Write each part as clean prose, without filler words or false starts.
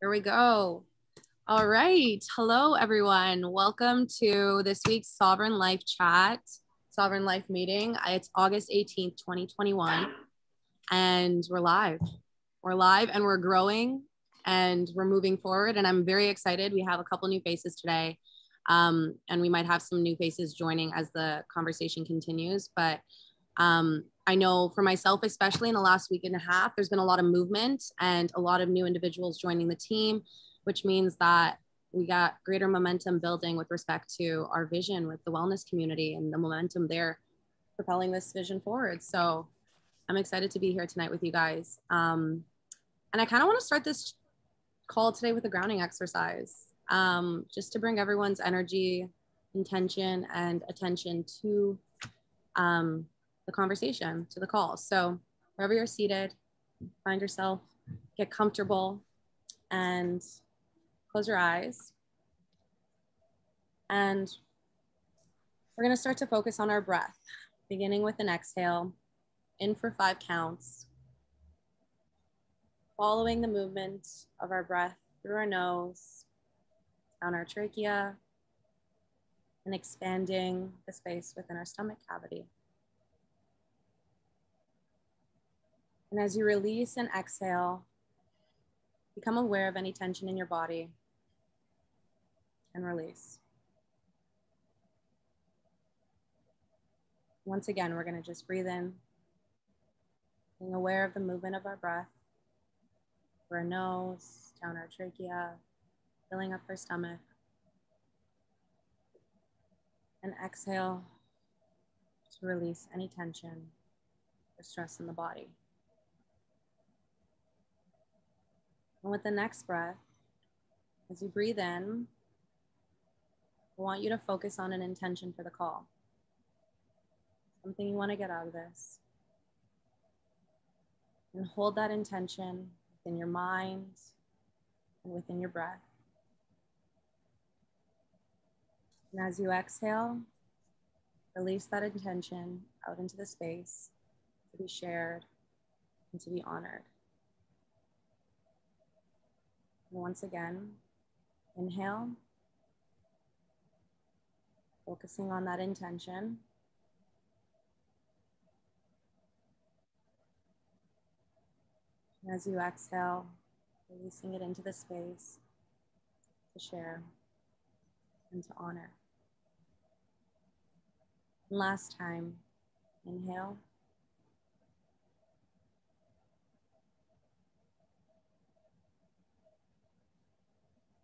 Here we go. All right. Hello, everyone. Welcome to this week's Sovereign Life Chat, Sovereign Life meeting. It's August 18th, 2021, and we're live. We're live and we're growing and we're moving forward. And I'm very excited. We have a couple new faces today, and we might have some new faces joining as the conversation continues. But I know for myself, especially in the last week and a half, there's been a lot of movement and a lot of new individuals joining the team, which means that we got greater momentum building with respect to our vision with the wellness community and the momentum there propelling this vision forward. So I'm excited to be here tonight with you guys. And I kind of want to start this call today with a grounding exercise, just to bring everyone's energy, intention, and attention to the conversation, to the call. So wherever you're seated, find yourself, get comfortable, and close your eyes. And we're going to start to focus on our breath, beginning with an exhale, in for 5 counts, following the movement of our breath through our nose, down our trachea, and expanding the space within our stomach cavity. And as you release and exhale, become aware of any tension in your body and release. Once again, we're going to just breathe in, being aware of the movement of our breath through our nose, down our trachea, filling up our stomach. And exhale to release any tension or stress in the body. And with the next breath, as you breathe in, I want you to focus on an intention for the call. Something you want to get out of this. And hold that intention within your mind and within your breath. And as you exhale, release that intention out into the space to be shared and to be honored. And once again, inhale, focusing on that intention. And as you exhale, releasing it into the space to share and to honor. And last time, inhale.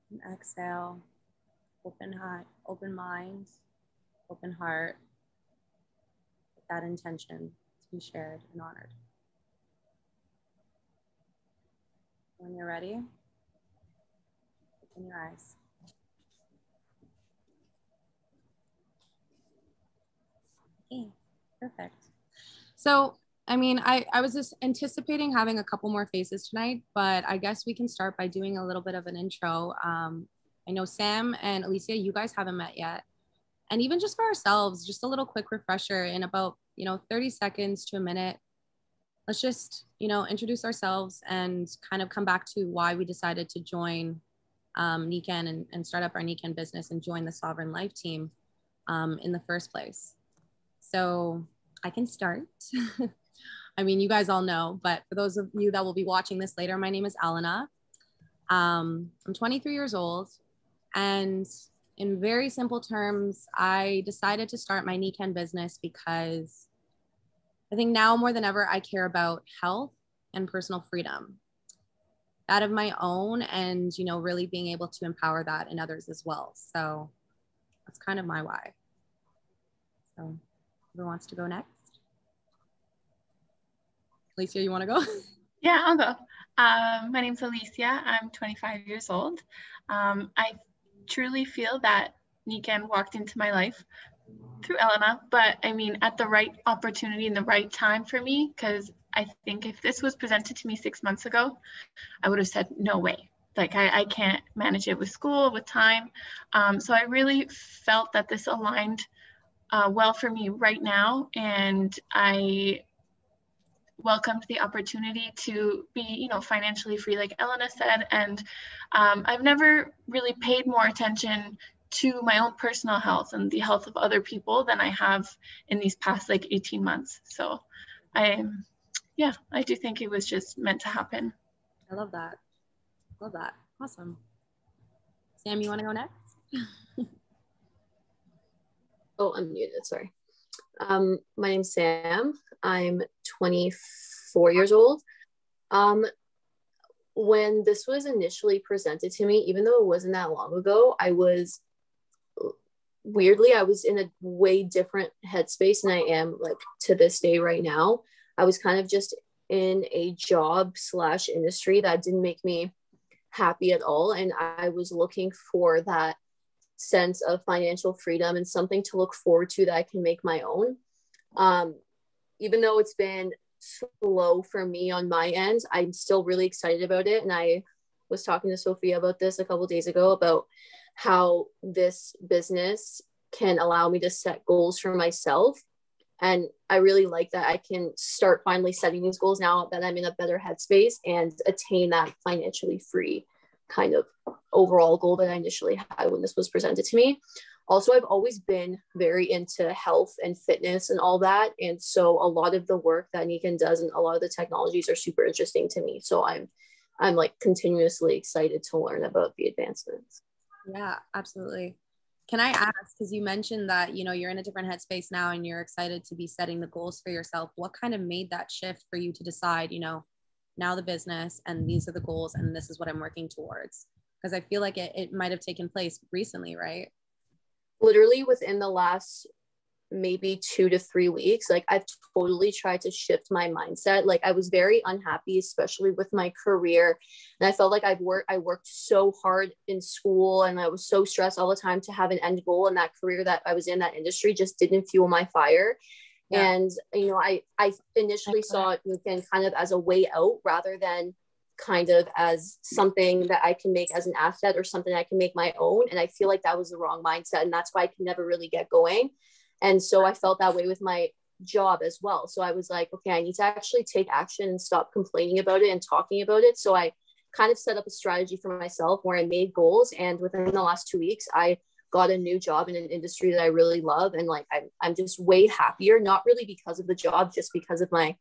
And exhale, open mind, open heart, with that intention to be shared and honored. When you're ready, open your eyes. Okay, perfect. So, I was just anticipating having a couple more faces tonight, but I guess we can start by doing a little bit of an intro. I know Sam and Alicia, you guys haven't met yet. And even just for ourselves, just a little quick refresher in about, 30 seconds to a minute. Let's just, introduce ourselves and kind of come back to why we decided to join Nikan and start up our Nikan business and join the Sovereign Life team in the first place. So I can start. You guys all know, but for those of you that will be watching this later, my name is Elena. I'm 23 years old, and in very simple terms, I decided to start my Nikan business because I think now more than ever, I care about health and personal freedom, that of my own, and, really being able to empower that in others as well. So that's kind of my why. So who wants to go next? Alicia, you want to go? Yeah, I'll go. My name's Alicia. I'm 25 years old. I truly feel that Nikan walked into my life through Elena, but at the right opportunity and the right time for me, because I think if this was presented to me 6 months ago, I would have said, no way. Like I can't manage it with school, with time. So I really felt that this aligned well for me right now. And I welcomed the opportunity to be, you know, financially free, like Elena said. And I've never really paid more attention to my own personal health and the health of other people than I have in these past like 18 months. So I do think it was just meant to happen. I love that. Love that. Awesome. Sam, you want to go next? Oh, I'm muted. Sorry. My name's Sam. I'm 24 years old. When this was initially presented to me, even though it wasn't that long ago, I was in a way different headspace than I am like to this day right now. I was kind of just in a job / industry that didn't make me happy at all. And I was looking for that sense of financial freedom and something to look forward to that I can make my own. Even though it's been slow for me on my end, I'm still really excited about it. And I was talking to Sophia about this a couple of days ago about how this business can allow me to set goals for myself. And I really like that I can start finally setting these goals now that I'm in a better headspace and attain that financially free kind of overall goal that I initially had when this was presented to me. Also, I've always been very into health and fitness and all that. And so a lot of the work that Nikan does and a lot of the technologies are super interesting to me. So I'm like continuously excited to learn about the advancements. Yeah, absolutely. Can I ask, because you mentioned that, you know, you're in a different headspace now and you're excited to be setting the goals for yourself. What kind of made that shift for you to decide, you know, now the business and these are the goals and this is what I'm working towards? Because I feel like it might have taken place recently, right? Literally within the last maybe 2 to 3 weeks, like I've totally tried to shift my mindset. Like I was very unhappy, especially with my career. And I felt like I worked so hard in school and I was so stressed all the time to have an end goal, and that career that I was in, that industry just didn't fuel my fire. Yeah. And, you know, I initially saw it kind of as a way out rather than kind of as something that I can make as an asset or something I can make my own. And I feel like that was the wrong mindset. And that's why I can never really get going. And so I felt that way with my job as well. So I was like, okay, I need to actually take action and stop complaining about it and talking about it. So I kind of set up a strategy for myself where I made goals. And within the last 2 weeks, I got a new job in an industry that I really love. And like, I'm just way happier, not really because of the job, just because of my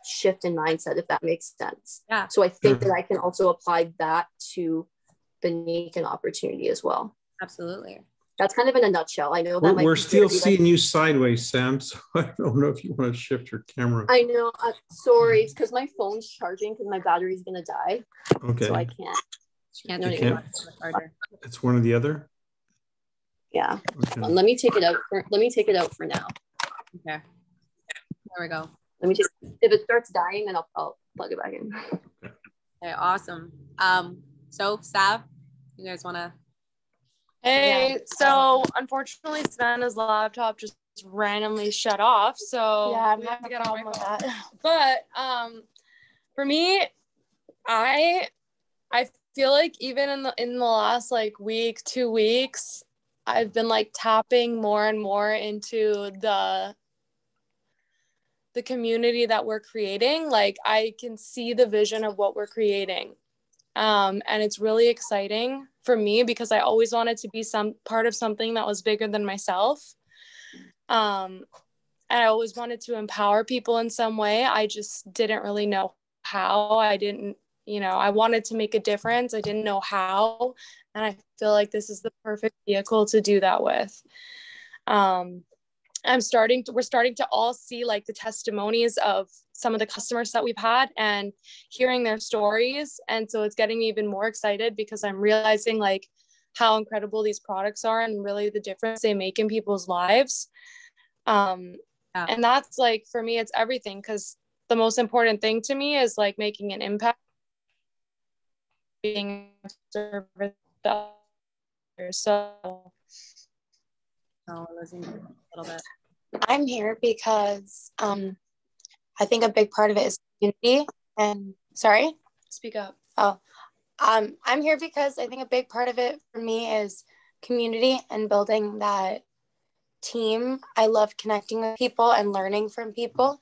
shift in mindset, if that makes sense. Yeah. So I think that I can also apply that to the Nikan opportunity as well. Absolutely. That's kind of in a nutshell. I know that we're still seeing you sideways, Sam. So I don't know if you want to shift your camera. I know. Sorry, it's because my phone's charging because my battery's gonna die. Okay. So I can't. You can't. It's one or the other. Yeah. Okay. Let me take it out for now. Okay. There we go. Let me just. If it starts dying, then I'll plug it back in. Okay. Awesome. So Sav, you guys want to? Hey, yeah. So unfortunately, Savannah's laptop just randomly shut off. So yeah, I'm having a problem with that. But for me, I feel like even in the last like week, 2 weeks, I've been like tapping more and more into the community that we're creating. Like I can see the vision of what we're creating. And it's really exciting for me because I always wanted to be some part of something that was bigger than myself. And I always wanted to empower people in some way. I just didn't really know how. I wanted to make a difference. I didn't know how. And I feel like this is the perfect vehicle to do that with. We're starting to all see like the testimonies of some of the customers that we've had and hearing their stories. And so it's getting me even more excited because I'm realizing like how incredible these products are and really the difference they make in people's lives. And that's like, for me, it's everything, because the most important thing to me is like making an impact, being of service to others. So losing a little bit. I'm here because I think a big part of it is community. And sorry, speak up. I'm here because I think a big part of it for me is community and building that team. I love connecting with people and learning from people.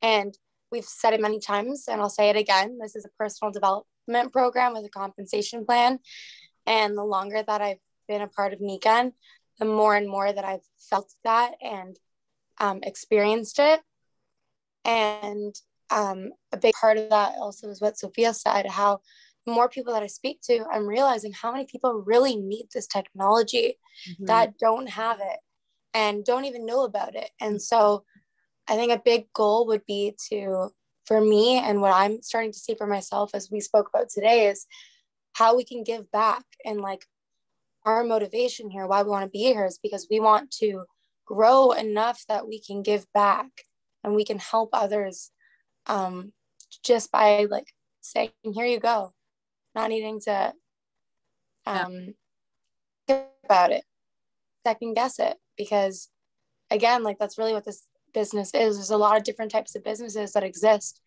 And we've said it many times, and I'll say it again. This is a personal development program with a compensation plan. And the longer that I've been a part of Nikan, the more and more that I've felt that and experienced it. And a big part of that also is what Sophia said, how the more people that I speak to, I'm realizing how many people really need this technology that don't have it and don't even know about it. And so I think a big goal would be for me, and what I'm starting to see for myself, as we spoke about today, is how we can give back. And like our motivation here, why we want to be here, is because we want to grow enough that we can give back and we can help others, just by like saying, here you go, not needing to think about it, second guess it. Because again, like that's really what this business is. There's a lot of different types of businesses that exist,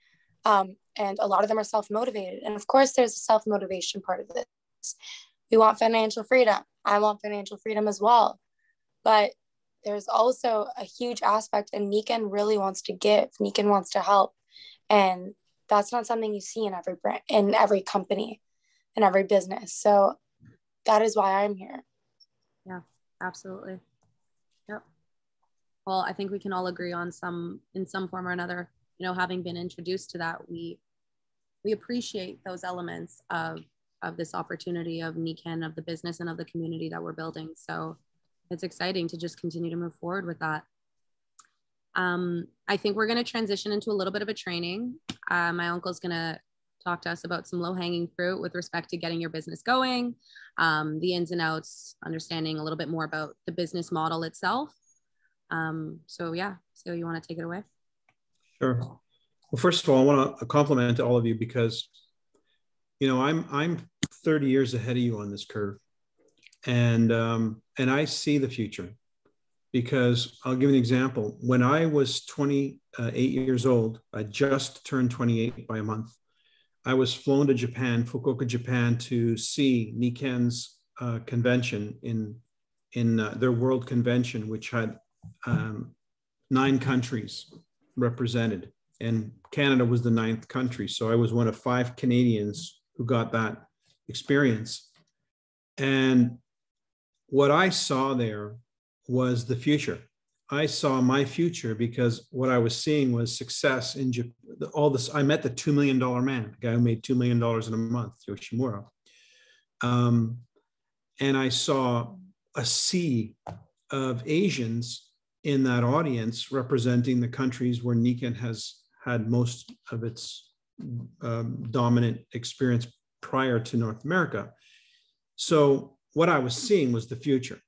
and a lot of them are self-motivated. And of course there's a self-motivation part of this. We want financial freedom. I want financial freedom as well, but there's also a huge aspect, and Nikan really wants to give. Nikan wants to help, and that's not something you see in every brand, in every company, in every business. So that is why I'm here. Yeah, absolutely. Yep. Well, I think we can all agree on in some form or another, you know, having been introduced to that, we appreciate those elements of this opportunity of Nikan, of the business and of the community that we're building. So it's exciting to just continue to move forward with that. I think we're going to transition into a little bit of a training. My uncle's going to talk to us about some low-hanging fruit with respect to getting your business going, the ins and outs, understanding a little bit more about the business model itself. So yeah, so you want to take it away? Sure. Well, first of all, I want to compliment all of you because, you know, I'm 30 years ahead of you on this curve, and I see the future. Because I'll give you an example. When I was 28 years old, I just turned 28 by a month. I was flown to Japan, Fukuoka, Japan, to see Nikan's convention in their world convention, which had 9 countries represented, and Canada was the 9th country. So I was one of 5 Canadians who got that experience. And what I saw there was the future. I saw my future because what I was seeing was success in Japan. All this, I met the $2 million man, the guy who made $2 million in a month, Yoshimura. And I saw a sea of Asians in that audience representing the countries where Nikan has had most of its dominant experience prior to North America. So what I was seeing was the future.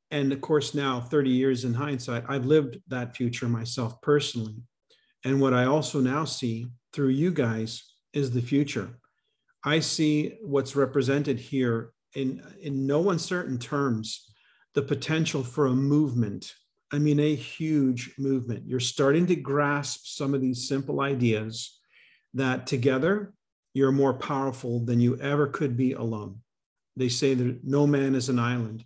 And of course, now 30 years in hindsight, I've lived that future myself personally. And what I also now see through you guys is the future. I see what's represented here in no uncertain terms, the potential for a movement. I mean, a huge movement. You're starting to grasp some of these simple ideas that together, you're more powerful than you ever could be alone. They say that no man is an island.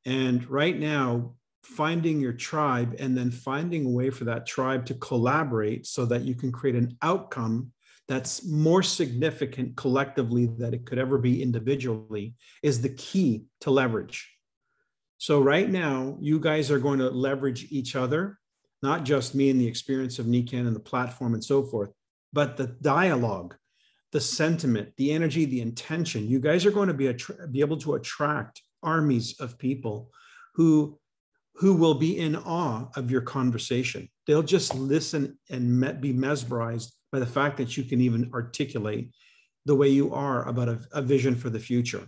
And right now, finding your tribe and then finding a way for that tribe to collaborate so that you can create an outcome that's more significant collectively than it could ever be individually is the key to leverage. So right now, you guys are going to leverage each other, not just me and the experience of Nikan and the platform and so forth, but the dialogue, the sentiment, the energy, the intention. You guys are going to be able to attract armies of people who will be in awe of your conversation. They'll just listen and be mesmerized by the fact that you can even articulate the way you are about a vision for the future.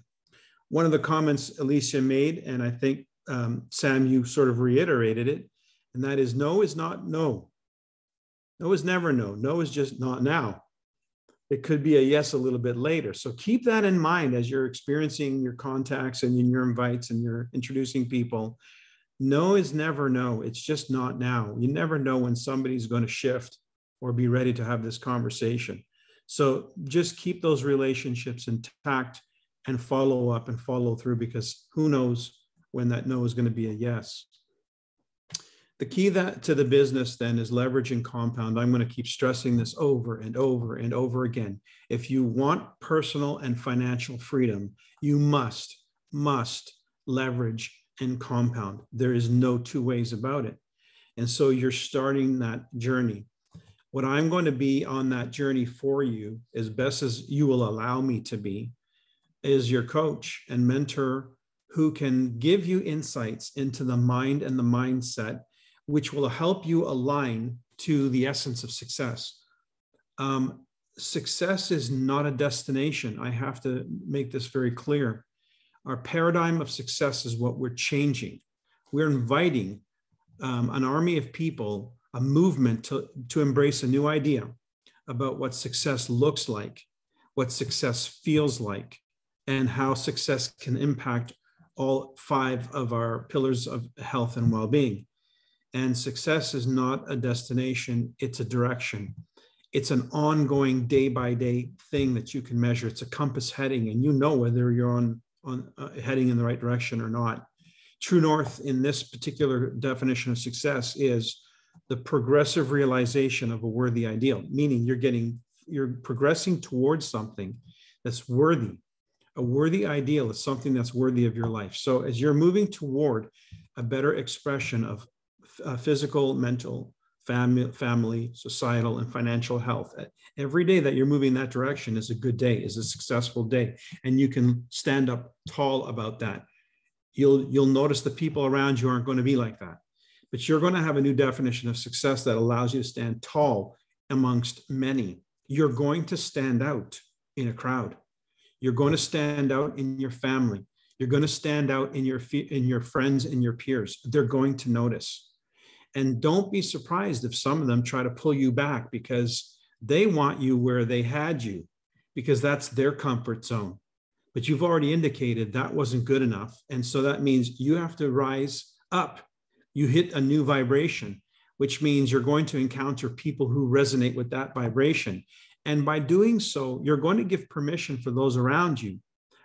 One of the comments Alicia made, and I think, Sam, you sort of reiterated it, and that is no is not no. No is never no. No is just not now. It could be a yes a little bit later. So keep that in mind as you're experiencing your contacts and in your invites and you're introducing people. No is never no. It's just not now. You never know when somebody's going to shift or be ready to have this conversation. So just keep those relationships intact and follow up and follow through, because who knows when that no is going to be a yes. The key to the business then is leverage and compound. I'm going to keep stressing this over and over and over again. If you want personal and financial freedom, you must leverage and compound. There is no two ways about it. And so you're starting that journey. What I'm going to be on that journey for you, as best as you will allow me to be, is your coach and mentor who can give you insights into the mind and the mindset, which will help you align to the essence of success. Success is not a destination. I have to make this very clear. Our paradigm of success is what we're changing. We're inviting an army of people, a movement to embrace a new idea about what success looks like, what success feels like, and how success can impact all 5 of our pillars of health and well-being. And success is not a destination, it's a direction. It's an ongoing day-by-day thing that you can measure. It's a compass heading, and you know whether you're on heading in the right direction or not. True north in this particular definition of success is the progressive realization of a worthy ideal, meaning you're progressing towards something that's worthy. A worthy ideal is something that's worthy of your life. So as you're moving toward a better expression of physical, mental, family, societal, and financial health, every day that you're moving that direction is a good day, is a successful day. And you can stand up tall about that. You'll notice the people around you aren't going to be like that. But you're going to have a new definition of success that allows you to stand tall amongst many. You're going to stand out in a crowd. You're going to stand out in your family. You're going to stand out in your friends and your peers. They're going to notice. And don't be surprised if some of them try to pull you back because they want you where they had you, because that's their comfort zone. But you've already indicated that wasn't good enough. And so that means you have to rise up. You hit a new vibration, which means you're going to encounter people who resonate with that vibration. And by doing so, you're going to give permission for those around you,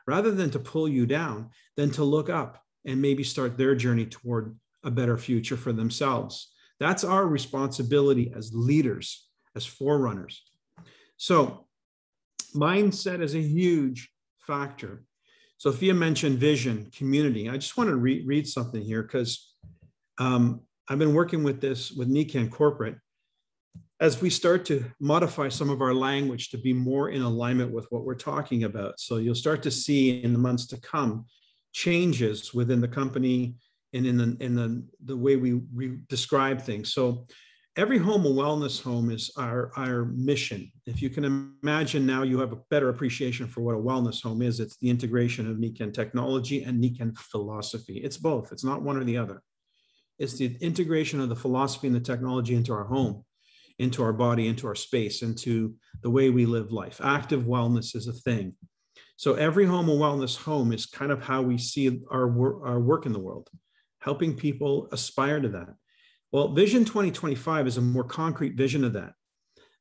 rather than to pull you down, then to look up and maybe start their journey toward a better future for themselves. That's our responsibility as leaders, as forerunners. So mindset is a huge factor. Sophia mentioned vision, community. I just want to read something here because I've been working with this with Nikan Corporate as we start to modify some of our language to be more in alignment with what we're talking about. So you'll start to see in the months to come changes within the company and in the way we describe things. So every home, a wellness home, is our mission. If you can imagine now, you have a better appreciation for what a wellness home is. It's the integration of Nikan technology and Nikan philosophy. It's both. It's not one or the other. It's the integration of the philosophy and the technology into our home, into our body, into our space, into the way we live life. Active wellness is a thing. So every home, a wellness home, is kind of how we see our work in the world, helping people aspire to that. Well, Vision 2025 is a more concrete vision of that.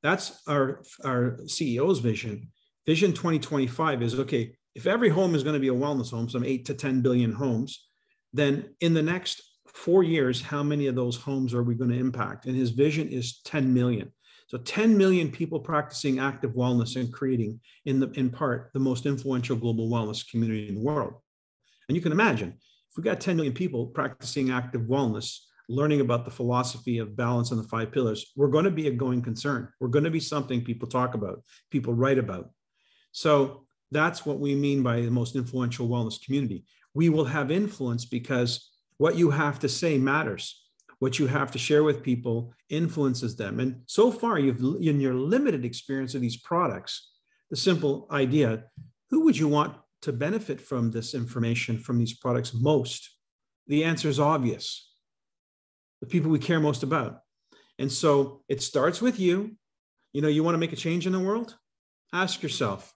That's our CEO's vision. Vision 2025 is, okay, if every home is going to be a wellness home, some 8 to 10 billion homes, then in the next 4 years, how many of those homes are we going to impact? And his vision is 10 million. So 10 million people practicing active wellness and creating, in part, the most influential global wellness community in the world. And you can imagine, if we've got 10 million people practicing active wellness, learning about the philosophy of balance and the 5 pillars, we're going to be a going concern. We're going to be something people talk about, people write about. So that's what we mean by the most influential wellness community. We will have influence because what you have to say matters. What you have to share with people influences them. And so far, in your limited experience of these products, the simple idea, who would you want to benefit from this information, from these products most? The answer is obvious. The people we care most about. And so it starts with you. You want to make a change in the world? Ask yourself,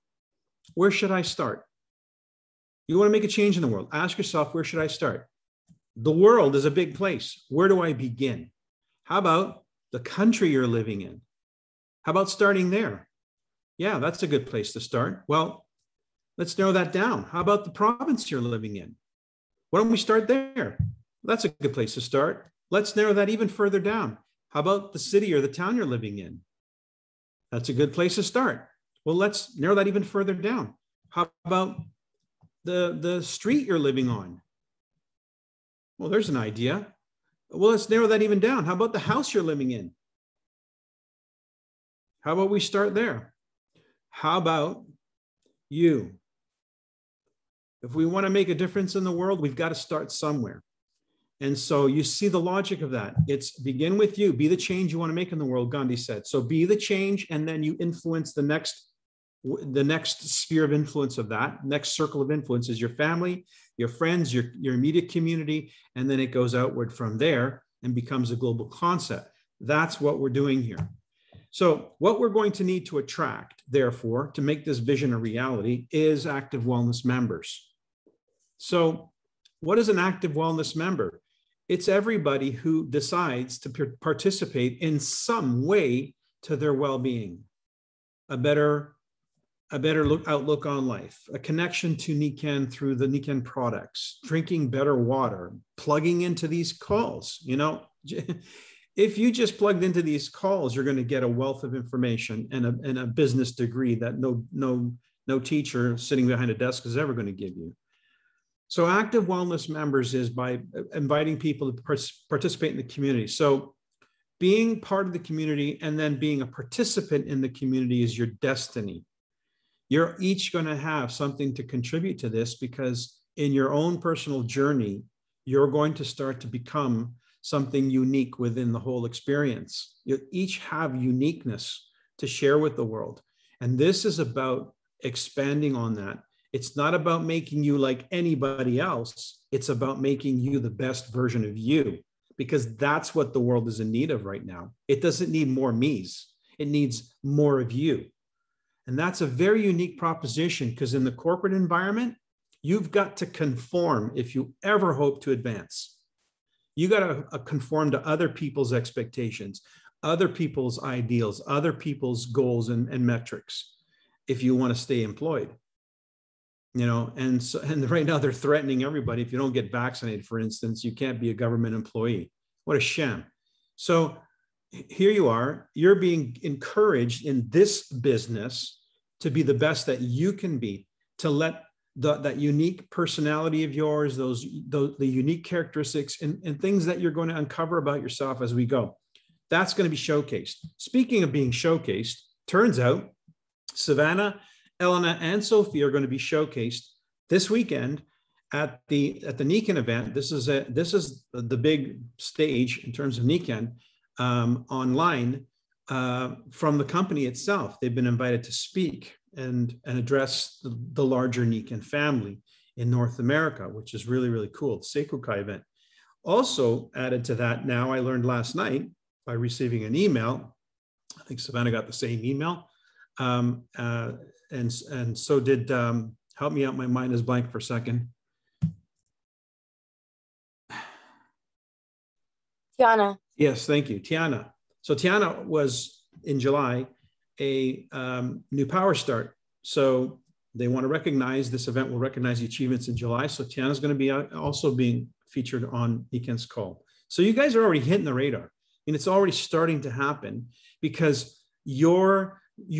where should I start? You want to make a change in the world? Ask yourself, where should I start? The world is a big place. Where do I begin? How about the country you're living in? How about starting there? Yeah, that's a good place to start. Well, let's narrow that down. How about the province you're living in? Why don't we start there? That's a good place to start. Let's narrow that even further down. How about the city or the town you're living in? That's a good place to start. Well, let's narrow that even further down. How about the street you're living on? Well, there's an idea. Well, let's narrow that even down. How about the house you're living in? How about we start there? How about you? If we want to make a difference in the world, we've got to start somewhere. And so you see the logic of that. It's begin with you, be the change you want to make in the world, Gandhi said. So be the change, and then you influence the next sphere of influence of that. Next circle of influence is your family, your friends, your immediate community, and then it goes outward from there and becomes a global concept. That's what we're doing here. So what we're going to need to attract, therefore, to make this vision a reality is active wellness members. So what is an active wellness member? It's everybody who decides to participate in some way to their well-being, a better outlook on life, a connection to Nikken through the Nikken products, drinking better water, plugging into these calls. You know, if you just plugged into these calls, you're going to get a wealth of information and a business degree that no teacher sitting behind a desk is ever going to give you. So active wellness members is by inviting people to participate in the community. So being part of the community and then being a participant in the community is your destiny. You're each going to have something to contribute to this, because in your own personal journey, you're going to start to become something unique within the whole experience. You each have uniqueness to share with the world. And this is about expanding on that. It's not about making you like anybody else. It's about making you the best version of you, because that's what the world is in need of right now. It doesn't need more me's. It needs more of you. And that's a very unique proposition, because in the corporate environment, you've got to conform if you ever hope to advance. You got to conform to other people's expectations, other people's ideals, other people's goals and metrics if you want to stay employed. You know, and right now they're threatening everybody. If you don't get vaccinated, for instance, you can't be a government employee. What a sham. So here you are, you're being encouraged in this business to be the best that you can be, to let that unique personality of yours, the unique characteristics and things that you're going to uncover about yourself as we go. That's going to be showcased. Speaking of being showcased, turns out Savannah, Elena, and Sophie are going to be showcased this weekend at the Nikken event. This is the big stage in terms of Nikken online from the company itself. They've been invited to speak and address the larger Nikken family in North America, which is really, really cool. The Seikukai event. Also added to that, now I learned last night by receiving an email. I think Savannah got the same email. And so did, help me out, my mind is blank for a second. Tiana. Yes, thank you, Tiana. So Tiana was in July a new Power Start. So they want to recognize, this event will recognize the achievements in July. So Tiana's going to be also being featured on Nikken's call. So you guys are already hitting the radar, and it's already starting to happen, because you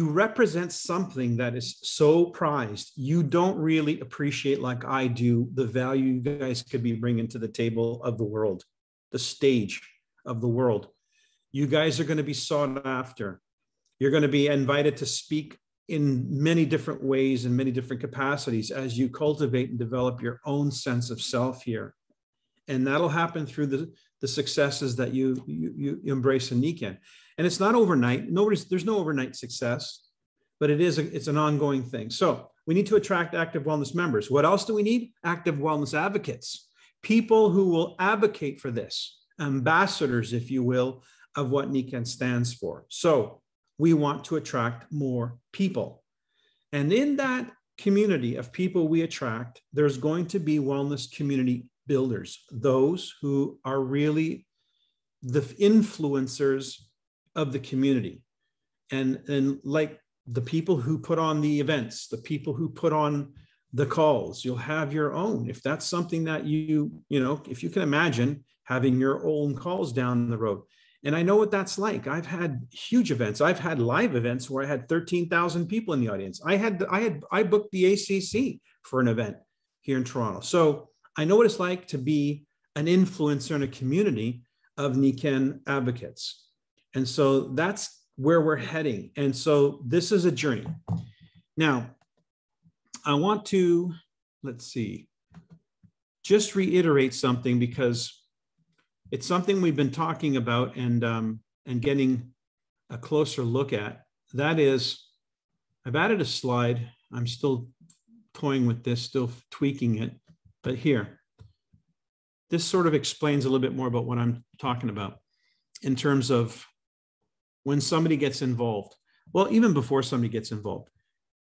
represent something that is so prized. You don't really appreciate, like I do, the value you guys could be bringing to the table of the world, the stage of the world. You guys are going to be sought after. You're going to be invited to speak in many different ways and many different capacities as you cultivate and develop your own sense of self here. And that'll happen through the successes that you embrace in Nikken. And it's not overnight. There's no overnight success, but it's an ongoing thing. So we need to attract active wellness members. What else do we need? Active wellness advocates, people who will advocate for this, ambassadors, if you will, of what Nikken stands for. So we want to attract more people. And in that community of people we attract, there's going to be wellness community builders, those who are really the influencers of the community. And like the people who put on the events, the people who put on the calls. You'll have your own. If that's something that if you can imagine having your own calls down the road. And I know what that's like. I've had huge events. I've had live events where I had 13,000 people in the audience. I booked the ACC for an event here in Toronto. So I know what it's like to be an influencer in a community of Nikken advocates. And so that's where we're heading. And so this is a journey. Now, I want to, just reiterate something, because it's something we've been talking about and getting a closer look at. That is, I've added a slide. I'm still toying with this, still tweaking it, but here, this sort of explains a little bit more about what I'm talking about in terms of when somebody gets involved. Well, even before somebody gets involved.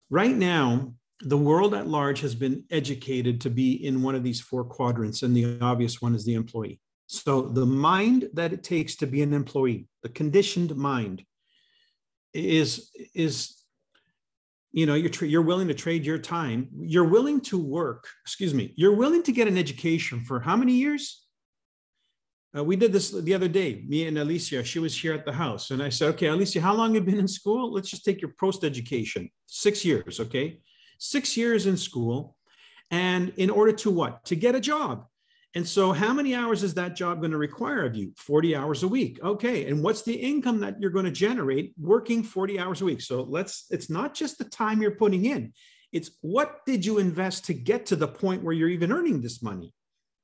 Right now, the world at large has been educated to be in one of these 4 quadrants, and the obvious one is the employee. So the mind that it takes to be an employee, the conditioned mind, is you're willing to trade your time. You're willing to work, you're willing to get an education for how many years? We did this the other day, me and Alicia. She was here at the house. And I said, okay, Alicia, how long have you been in school? Let's just take your post-education. 6 years, okay? 6 years in school. And in order to what? To get a job. And so how many hours is that job going to require of you? 40 hours a week. Okay. And what's the income that you're going to generate working 40 hours a week? So it's not just the time you're putting in. It's what did you invest to get to the point where you're even earning this money?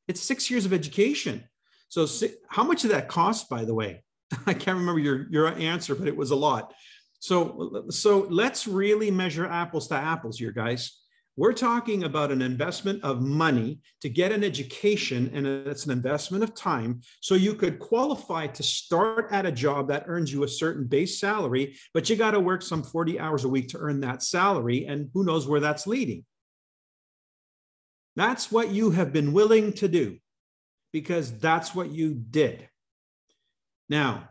It's 6 years of education. So how much did that cost, by the way? I can't remember your answer, but it was a lot. So let's really measure apples to apples here, guys. We're talking about an investment of money to get an education, and it's an investment of time. So you could qualify to start at a job that earns you a certain base salary, but you got to work some 40 hours a week to earn that salary, and who knows where that's leading. That's what you have been willing to do, because that's what you did. Now,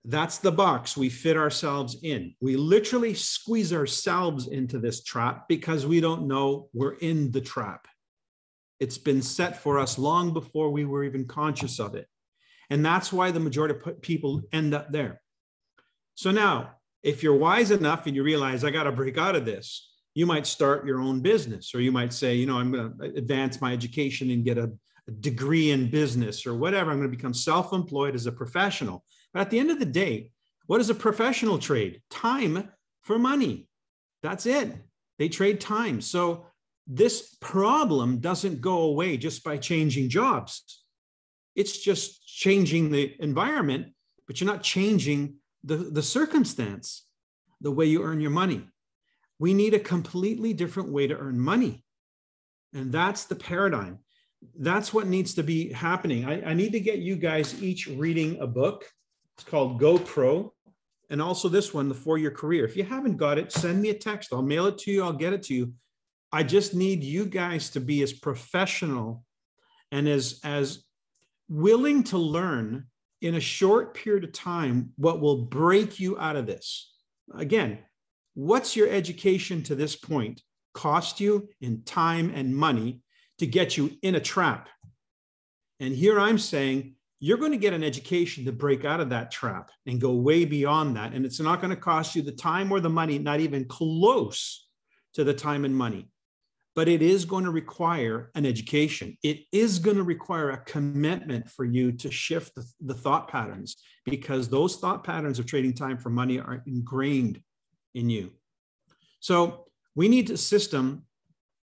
that's the box we fit ourselves in. We literally squeeze ourselves into this trap because we don't know we're in the trap. It's been set for us long before we were even conscious of it. And that's why the majority of people end up there. So now, if you're wise enough and you realize I got to break out of this, you might start your own business, or you might say, I'm going to advance my education and get a degree in business or whatever. I'm going to become self-employed as a professional. But at the end of the day, what is a professional trade? Time for money. That's it. They trade time. So this problem doesn't go away just by changing jobs. It's just changing the environment, but you're not changing the circumstance, the way you earn your money. We need a completely different way to earn money. And that's the paradigm. That's what needs to be happening. I need to get you guys each reading a book. It's called Go Pro. And also this one, The 4-Year Career. If you haven't got it, send me a text. I'll mail it to you. I'll get it to you. I just need you guys to be as professional and as willing to learn in a short period of time what will break you out of this. Again, what's your education to this point cost you in time and money to get you in a trap? And here I'm saying, you're going to get an education to break out of that trap and go way beyond that. And it's not going to cost you the time or the money, not even close to the time and money. But it is going to require an education. It is going to require a commitment for you to shift the thought patterns, because those thought patterns of trading time for money are ingrained in you. So we need a system,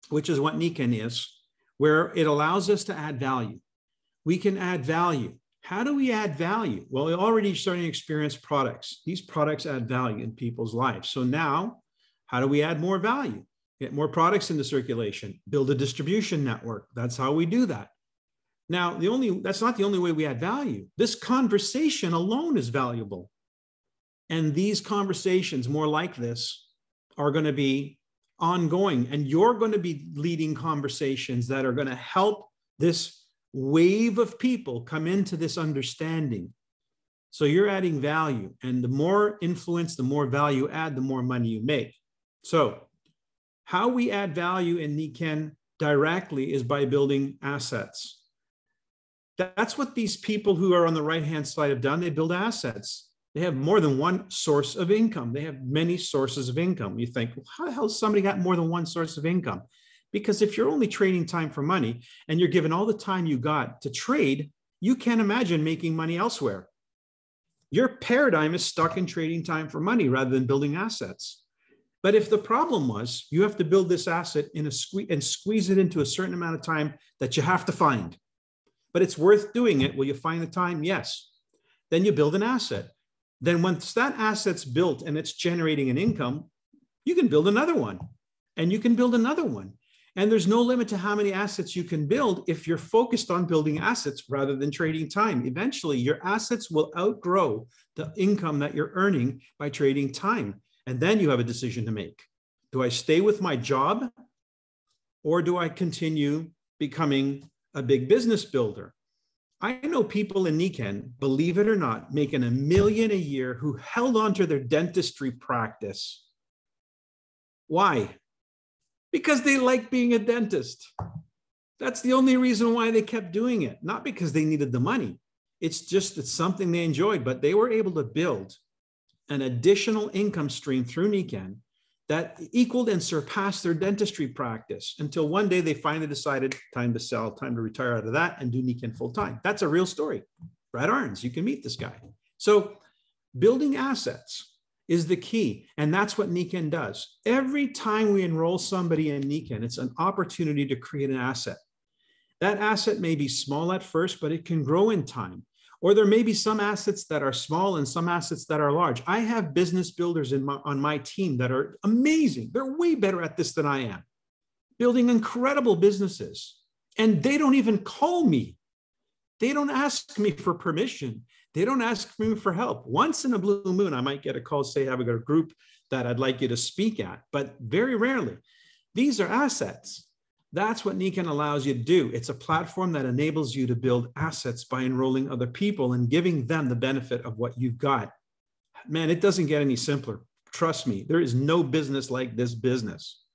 which is what Nikken is, where it allows us to add value. We can add value. How do we add value? Well, we're already starting to experience products. These products add value in people's lives. So now, how do we add more value? Get more products into circulation, build a distribution network. That's how we do that. Now, that's not the only way we add value. This conversation alone is valuable. And these conversations, more like this, are going to be ongoing. And you're going to be leading conversations that are going to help this wave of people come into this understanding. So you're adding value, and the more influence, the more value add, the more money you make. So How we add value in Nikken directly is by building assets. That's what these people who are on the right-hand side have done. They build assets. They have more than one source of income. They have many sources of income. You think, well, how the hell has somebody got more than one source of income? Because if you're only trading time for money and you're given all the time you got to trade, you can't imagine making money elsewhere. Your paradigm is stuck in trading time for money rather than building assets. But if the problem was you have to build this asset in and squeeze it into a certain amount of time that you have to find, but it's worth doing it, will you find the time? Yes. Then you build an asset. Then once that asset's built and it's generating an income, you can build another one, and you can build another one. And there's no limit to how many assets you can build if you're focused on building assets rather than trading time. Eventually, your assets will outgrow the income that you're earning by trading time. And then you have a decision to make. Do I stay with my job, or do I continue becoming a big business builder? I know people in Nikken, believe it or not, making $1 million a year who held on to their dentistry practice. Why? Because they like being a dentist. That's the only reason why they kept doing it, not because they needed the money. It's something they enjoyed, but they were able to build an additional income stream through Nikken that equaled and surpassed their dentistry practice until one day they finally decided, time to sell, time to retire out of that and do Nikken full time. That's a real story. Brad Arns, you can meet this guy. So building assets is the key. And that's what Nikken does. Every time we enroll somebody in Nikken, it's an opportunity to create an asset. That asset may be small at first, but it can grow in time. Or there may be some assets that are small and some assets that are large. I have business builders on my team that are amazing. They're way better at this than I am, building incredible businesses. And they don't even call me. They don't ask me for permission. They don't ask me for help. Once in a blue moon, I might get a call, say, I've got a group that I'd like you to speak at, but very rarely. These are assets. That's what Nikken allows you to do. It's a platform that enables you to build assets by enrolling other people and giving them the benefit of what you've got. Man, it doesn't get any simpler. Trust me, there is no business like this business.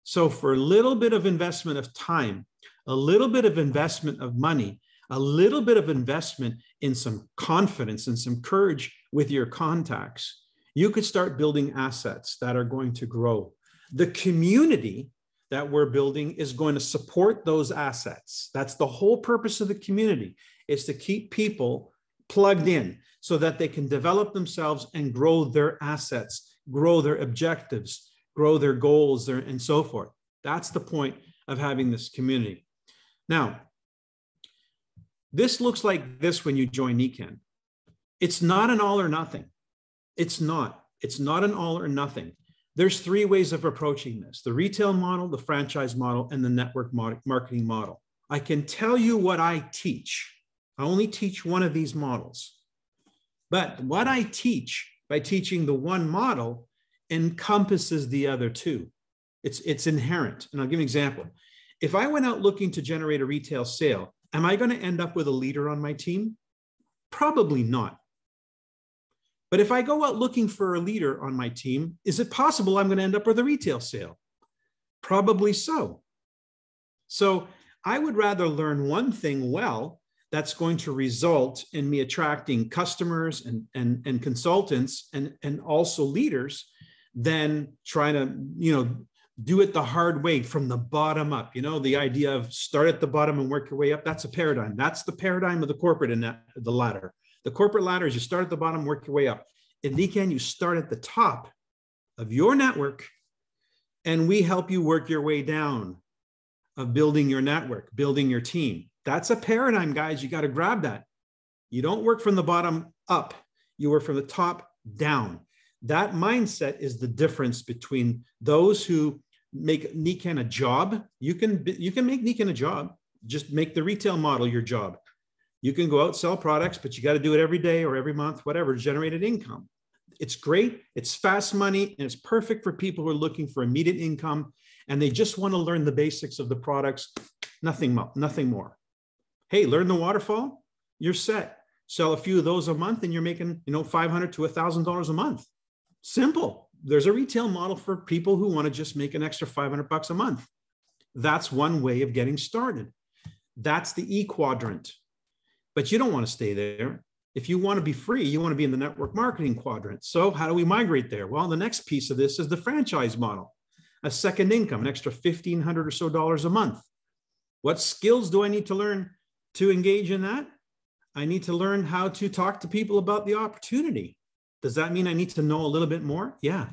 So for a little bit of investment of time, a little bit of investment of money, a little bit of investment in some confidence and some courage with your contacts, you could start building assets that are going to grow. The community that we're building is going to support those assets. That's the whole purpose of the community, is to keep people plugged in so that they can develop themselves and grow their assets, grow their objectives, grow their goals, and so forth. That's the point of having this community. Now, this looks like this when you join Nikken. It's not an all or nothing. It's not an all or nothing. There's three ways of approaching this: the retail model, the franchise model, and the network marketing model. I can tell you what I teach. I only teach one of these models. But what I teach by teaching the one model encompasses the other two. It's inherent. And I'll give you an example. If I went out looking to generate a retail sale, am I going to end up with a leader on my team? Probably not. But if I go out looking for a leader on my team, is it possible I'm going to end up with a retail sale? Probably so. So I would rather learn one thing well that's going to result in me attracting customers and consultants and also leaders than trying to, do it the hard way from the bottom up. The idea of start at the bottom and work your way up, that's a paradigm. That's the paradigm of the corporate in the ladder. The corporate ladder is you start at the bottom, work your way up. In Nikken, you start at the top of your network, and we help you work your way down of building your network, building your team. That's a paradigm, guys. You got to grab that. You don't work from the bottom up. You work from the top down. That mindset is the difference between those who make Nikken a job. You can make Nikken a job. Just make the retail model your job. You can go out, sell products, but you got to do it every day or every month, whatever, to generate an income. It's great. It's fast money, and it's perfect for people who are looking for immediate income, and they just want to learn the basics of the products. Nothing more. Hey, learn the waterfall. You're set. Sell a few of those a month, and you're making, $500 to $1,000 a month. Simple. there's a retail model for people who want to just make an extra $500 a month. That's one way of getting started. That's the E quadrant. But you don't want to stay there. If you want to be free, you want to be in the network marketing quadrant. So how do we migrate there? Well, the next piece of this is the franchise model, a second income, an extra $1,500 or so a month. What skills do I need to learn to engage in that? I need to learn how to talk to people about the opportunity. Does that mean I need to know a little bit more? Yeah.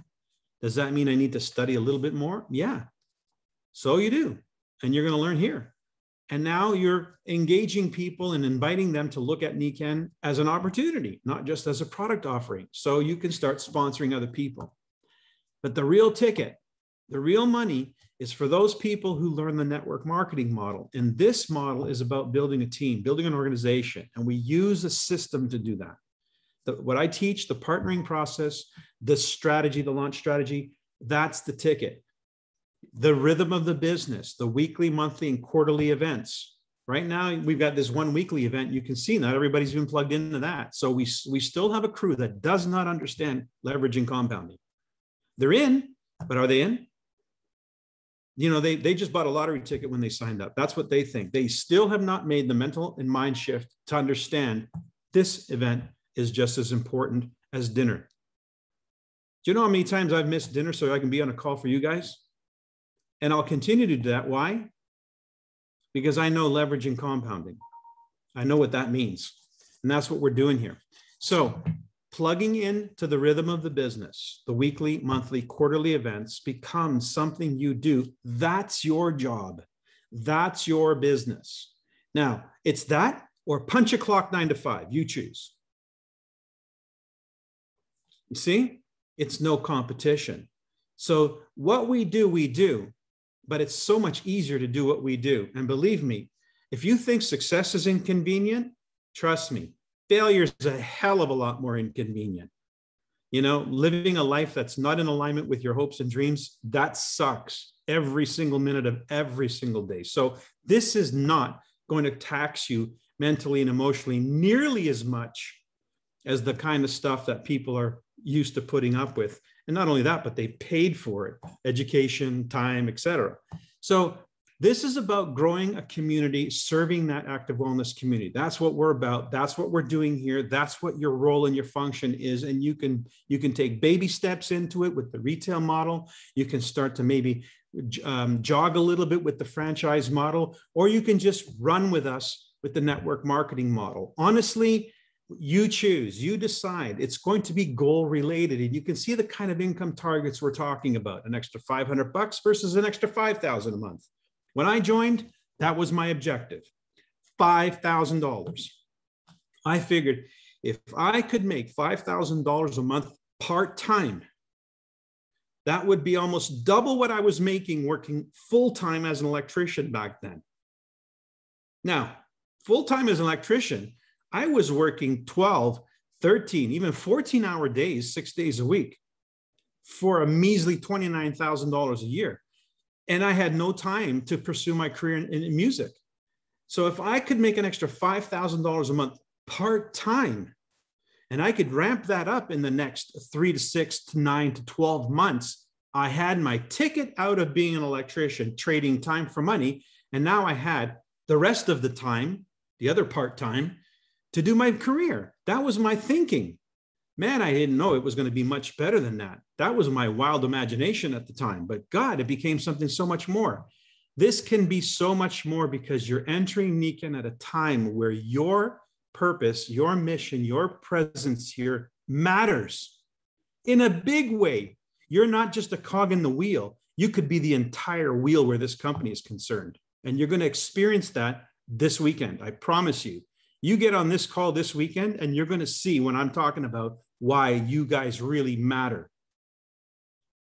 Does that mean I need to study a little bit more? Yeah. So you do. And you're going to learn here. And now you're engaging people and inviting them to look at Nikken as an opportunity, not just as a product offering. So you can start sponsoring other people. But the real ticket, the real money is for those people who learn the network marketing model. And this model is about building a team, building an organization. And we use a system to do that. What I teach, the partnering process, the strategy, the launch strategy, that's the ticket. The rhythm of the business, the weekly, monthly, and quarterly events. Right now, we've got this one weekly event. You can see not everybody's been plugged into that. So we still have a crew that does not understand leveraging compounding. They're in, but are they in? You know, they just bought a lottery ticket when they signed up. That's what they think. They still have not made the mental and mind shift to understand this event is just as important as dinner. Do you know how many times I've missed dinner so I can be on a call for you guys? And I'll continue to do that. Why? Because I know leveraging compounding. I know what that means. And that's what we're doing here. So plugging into the rhythm of the business, the weekly, monthly, quarterly events becomes something you do. That's your job. That's your business. Now, it's that or punch a clock 9 to 5. You choose. You see? It's no competition. So what we do. But it's so much easier to do what we do. And believe me, if you think success is inconvenient, trust me, failure is a hell of a lot more inconvenient. You know, living a life that's not in alignment with your hopes and dreams, that sucks every single minute of every single day. So this is not going to tax you mentally and emotionally nearly as much as the kind of stuff that people are used to putting up with. And not only that, but they paid for it, education, time, etc. So this is about growing a community, serving that active wellness community. That's what we're about. That's what we're doing here. That's what your role and your function is. And you can take baby steps into it with the retail model. You can start to maybe jog a little bit with the franchise model, or you can just run with us with the network marketing model. Honestly, you choose, you decide. It's going to be goal related, and you can see the kind of income targets we're talking about, an extra $500 versus an extra $5,000 a month. When I joined, that was my objective, $5,000. I figured if I could make $5,000 a month part-time, that would be almost double what I was making working full-time as an electrician back then. Now, full-time as an electrician, I was working 12, 13, even 14-hour days, 6 days a week for a measly $29,000 a year. And I had no time to pursue my career in music. So if I could make an extra $5,000 a month part-time, and I could ramp that up in the next 3 to 6 to 9 to 12 months, I had my ticket out of being an electrician, trading time for money. And now I had the rest of the time, the other part-time, to do my career. That was my thinking. Man, I didn't know it was going to be much better than that. That was my wild imagination at the time. But God, it became something so much more. This can be so much more because you're entering Nikken at a time where your purpose, your mission, your presence here matters in a big way. You're not just a cog in the wheel. You could be the entire wheel where this company is concerned. And you're going to experience that this weekend. I promise you. You get on this call this weekend and you're going to see when I'm talking about why you guys really matter.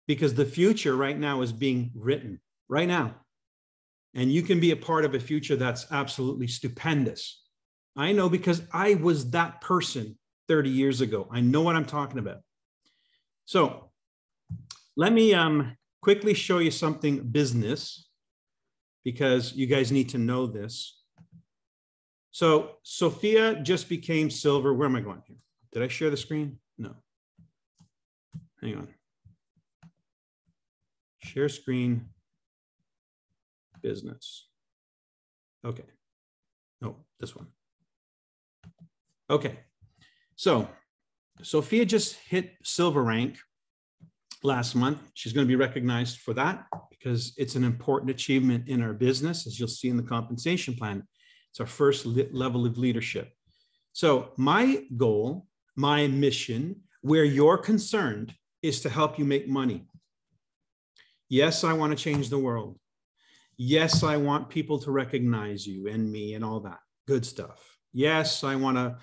Because the future right now is being written right now. And you can be a part of a future that's absolutely stupendous. I know because I was that person 30 years ago. I know what I'm talking about. So let me quickly show you something business because you guys need to know this. So Sophia just became silver. Where am I going here? Did I share the screen? No. Hang on. Share screen, business. Okay. No, this one. Okay. So Sophia just hit silver rank last month. She's going to be recognized for that because it's an important achievement in our business, as you'll see in the compensation plan. It's our first level of leadership. So my goal, my mission, where you're concerned, is to help you make money. Yes, I want to change the world. Yes, I want people to recognize you and me and all that good stuff. Yes, I want to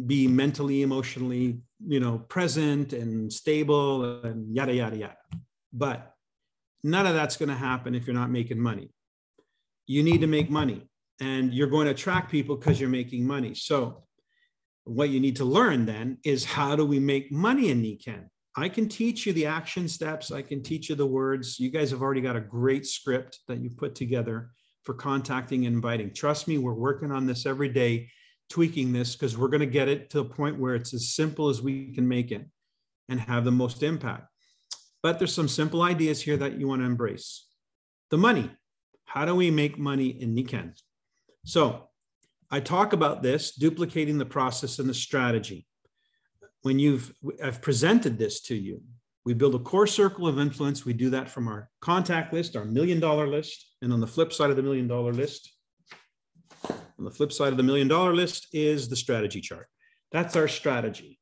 be mentally, emotionally, present and stable and yada, yada, yada. But none of that's going to happen if you're not making money. You need to make money, and you're going to attract people because you're making money. So what you need to learn then is, how do we make money in NICAN? I can teach you the action steps. I can teach you the words. You guys have already got a great script that you put together for contacting and inviting. Trust me, we're working on this every day, tweaking this, because we're going to get it to a point where it's as simple as we can make it and have the most impact. But there's some simple ideas here that you want to embrace. The money. How do we make money in NICAN? So I talk about this, duplicating the process and the strategy. When I've presented this to you, we build a core circle of influence. We do that from our contact list, our $1 million list. And on the flip side of the $1 million list, on the flip side of the $1 million list is the strategy chart. That's our strategy.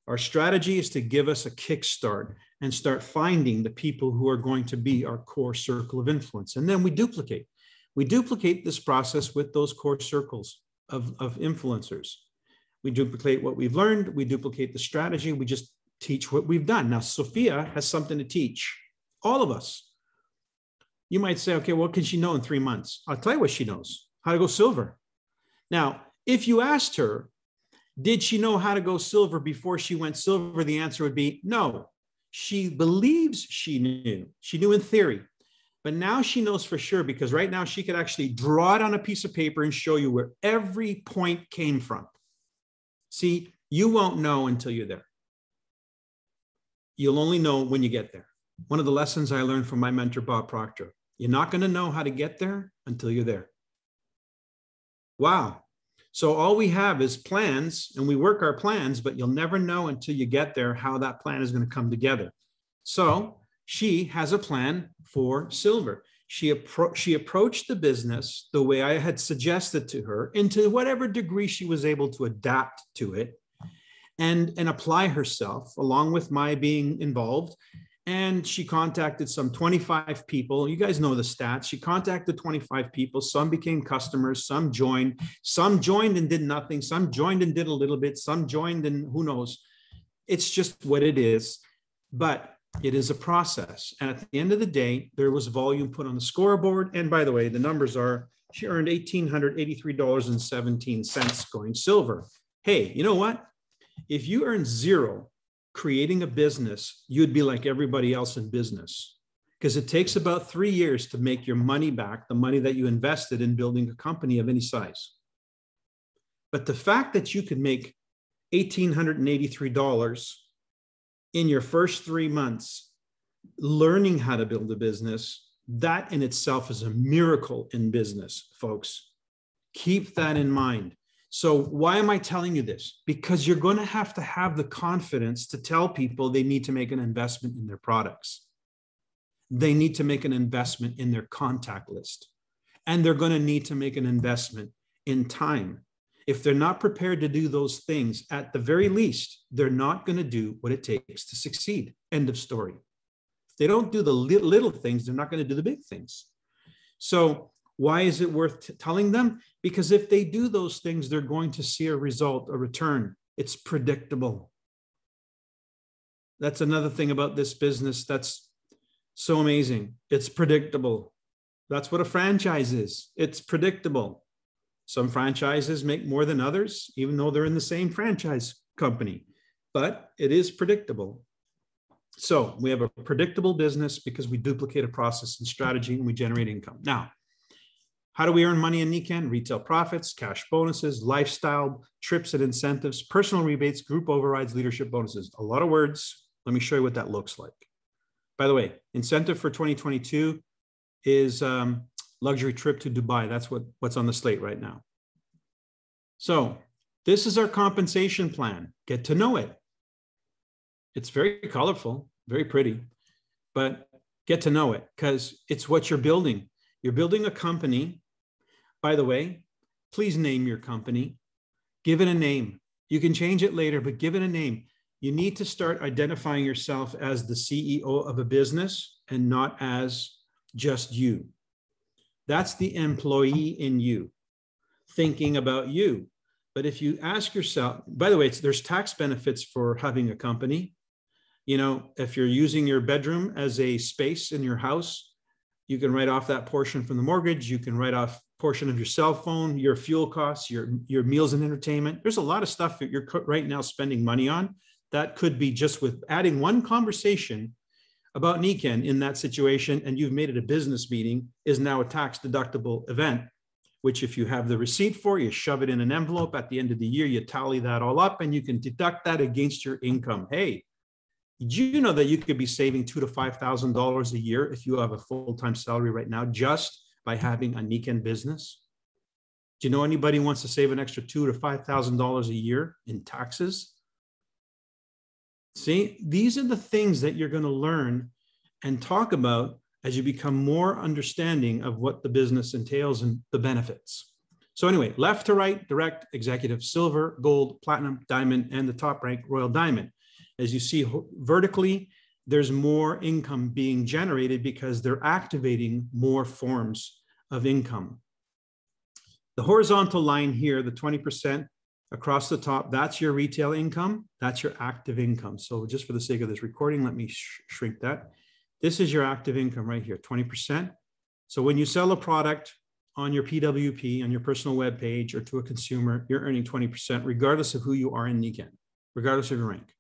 Our strategy is to give us a kickstart and start finding the people who are going to be our core circle of influence. And then we duplicate. We duplicate this process with those core circles of influencers. We duplicate what we've learned. We duplicate the strategy. We just teach what we've done. Now, Sophia has something to teach all of us. You might say, okay, what can she know in 3 months? I'll tell you what she knows: how to go silver. Now, if you asked her, did she know how to go silver before she went silver? The answer would be no. She believes she knew. She knew in theory. But now she knows for sure, because right now she could actually draw it on a piece of paper and show you where every point came from. See, you won't know until you're there. You'll only know when you get there. One of the lessons I learned from my mentor, Bob Proctor: you're not going to know how to get there until you're there. Wow. So all we have is plans, and we work our plans, but you'll never know until you get there how that plan is going to come together. So she has a plan for silver. She approached the business the way I had suggested to her, and to whatever degree she was able to adapt to it and apply herself, along with my being involved. And she contacted some 25 people. You guys know the stats. She contacted 25 people. Some became customers. Some joined and did nothing. Some joined and did a little bit. Some joined and who knows. It's just what it is. But it is a process. And at the end of the day, there was volume put on the scoreboard. And by the way, the numbers are, she earned $1,883.17 going silver. Hey, you know what? If you earn zero creating a business, you'd be like everybody else in business, because it takes about 3 years to make your money back, the money that you invested in building a company of any size. But the fact that you could make $1,883 in your first 3 months learning how to build a business, that in itself is a miracle in business, folks. Keep that in mind. So why am I telling you this? Because you're going to have the confidence to tell people they need to make an investment in their products. They need to make an investment in their contact list. And they're going to need to make an investment in time. If they're not prepared to do those things, at the very least, they're not going to do what it takes to succeed. End of story. If they don't do the little things, they're not going to do the big things. So why is it worth telling them? Because if they do those things, they're going to see a result, a return. It's predictable. That's another thing about this business that's so amazing. It's predictable. That's what a franchise is. It's predictable. Some franchises make more than others, even though they're in the same franchise company, but it is predictable. So we have a predictable business because we duplicate a process and strategy, and we generate income. Now, how do we earn money in NICAN? Retail profits, cash bonuses, lifestyle, trips and incentives, personal rebates, group overrides, leadership bonuses. A lot of words. Let me show you what that looks like. By the way, incentive for 2022 is luxury trip to Dubai. That's what's on the slate right now. So this is our compensation plan. Get to know it. It's very colorful, very pretty, but get to know it because it's what you're building. You're building a company. By the way, please name your company. Give it a name. You can change it later, but give it a name. You need to start identifying yourself as the CEO of a business and not as just you. That's the employee in you thinking about you. But if you ask yourself, by the way, there's tax benefits for having a company. You know, if you're using your bedroom as a space in your house, you can write off that portion from the mortgage. You can write off a portion of your cell phone, your fuel costs, your meals and entertainment. There's a lot of stuff that you're right now spending money on that could be just with adding one conversation about Niken in that situation, and you've made it a business meeting, is now a tax deductible event, which if you have the receipt for, you shove it in an envelope at the end of the year, you tally that all up and you can deduct that against your income. Hey, did you know that you could be saving $2,000 to $5,000 a year if you have a full-time salary right now just by having a Niken business? Do you know anybody who wants to save an extra $2,000 to $5,000 a year in taxes? See, these are the things that you're going to learn and talk about as you become more understanding of what the business entails and the benefits. So anyway, left to right, direct, executive, silver, gold, platinum, diamond, and the top rank, royal diamond. As you see vertically, there's more income being generated because they're activating more forms of income. The horizontal line here, the 20%, across the top, that's your retail income. That's your active income. So just for the sake of this recording, let me shrink that. This is your active income right here, 20%. So when you sell a product on your PWP, on your personal web page, or to a consumer, you're earning 20%, regardless of who you are in Niken, regardless of your rank.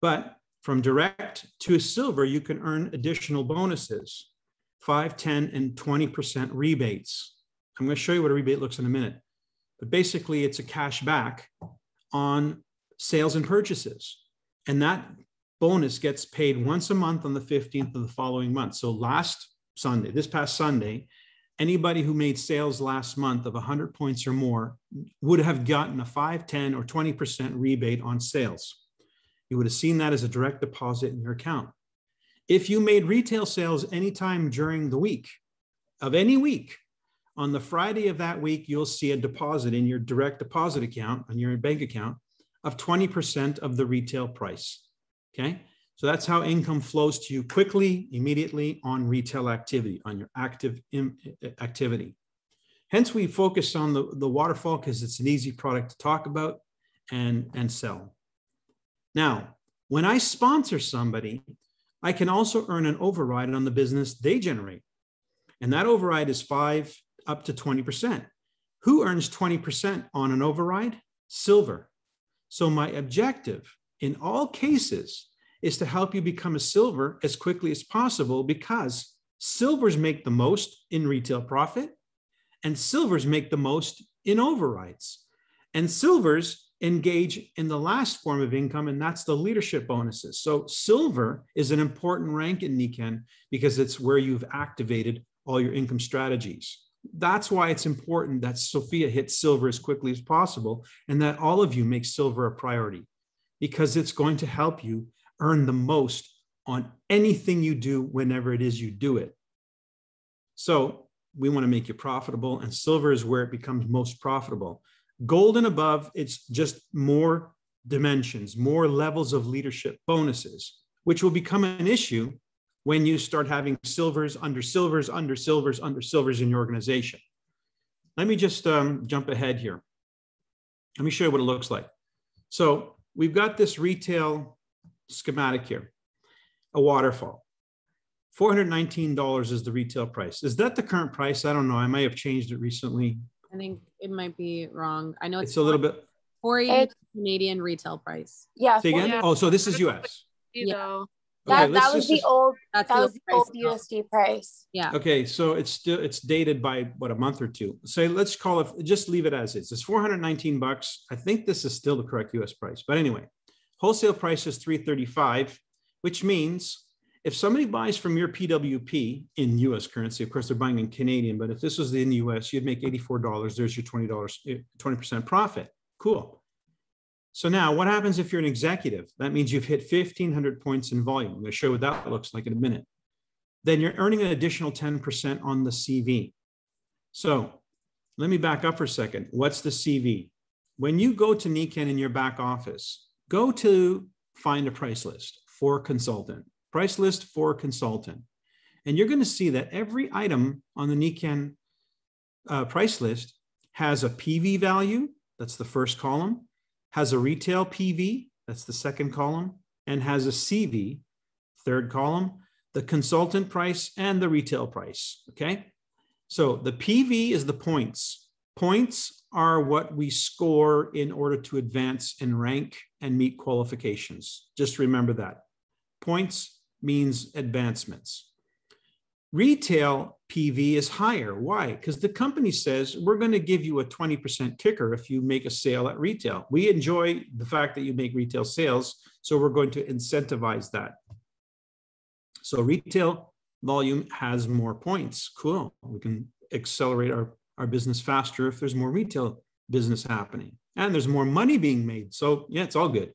But from direct to silver, you can earn additional bonuses, 5, 10, and 20% rebates. I'm going to show you what a rebate looks in a minute. But basically, it's a cash back on sales and purchases. And that bonus gets paid once a month on the 15th of the following month. So last Sunday, this past Sunday, anybody who made sales last month of 100 points or more would have gotten a 5, 10, or 20% rebate on sales. You would have seen that as a direct deposit in your account. If you made retail sales anytime during the week, of any week, on the Friday of that week, you'll see a deposit in your direct deposit account, on your bank account, of 20% of the retail price. Okay, so that's how income flows to you quickly, immediately on retail activity, on your active activity. Hence, we focus on the waterfall because it's an easy product to talk about and sell. Now, when I sponsor somebody, I can also earn an override on the business they generate. And that override is 5 up to 20%. Who earns 20% on an override? Silver. So my objective in all cases is to help you become a silver as quickly as possible, because silvers make the most in retail profit and silvers make the most in overrides. And silvers engage in the last form of income, and that's the leadership bonuses. So silver is an important rank in Niken because it's where you've activated all your income strategies. That's why it's important that Sophia hits silver as quickly as possible and that all of you make silver a priority, because it's going to help you earn the most on anything you do whenever it is you do it. So we want to make you profitable, and silver is where it becomes most profitable. Gold and above, it's just more dimensions, more levels of leadership bonuses, which will become an issue when you start having silvers under silvers under silvers under silvers in your organization. Let me just jump ahead here. Let me show you what it looks like. So we've got this retail schematic here, a waterfall. $419 is the retail price. Is that the current price? I don't know. I might have changed it recently. I think it might be wrong. I know it's a little bit. 480 Canadian retail price. Yeah. Say again? Yeah. Oh, so this is US. Yeah. That, Okay, that was the old. That's That was the price old now. USD price. Yeah. Okay, so it's dated by what, a month or two. So let's call it, just leave it as is. It's 419 bucks. I think this is still the correct US price. But anyway, wholesale price is 335, which means if somebody buys from your PWP in US currency, of course, they're buying in Canadian, but if this was in the US, you'd make $84. There's your $20, 20% profit. Cool. So now what happens if you're an executive? That means you've hit 1,500 points in volume. I'm going to show you what that looks like in a minute. Then you're earning an additional 10% on the CV. So let me back up for a second. What's the CV? When you go to Nikan in your back office, go to find a price list for consultant, price list for consultant. And you're going to see that every item on the Nikan price list has a PV value. That's the first column, has a retail PV. That's the second column, and has a CV, third column, the consultant price and the retail price. Okay. So the PV is the points. Points are what we score in order to advance in rank and meet qualifications. Just remember that. Points means advancements. Retail PV is higher. Why? Because the company says, we're going to give you a 20% kicker if you make a sale at retail. We enjoy the fact that you make retail sales, so we're going to incentivize that. So retail volume has more points. Cool. We can accelerate our business faster if there's more retail business happening. And there's more money being made. So yeah, it's all good.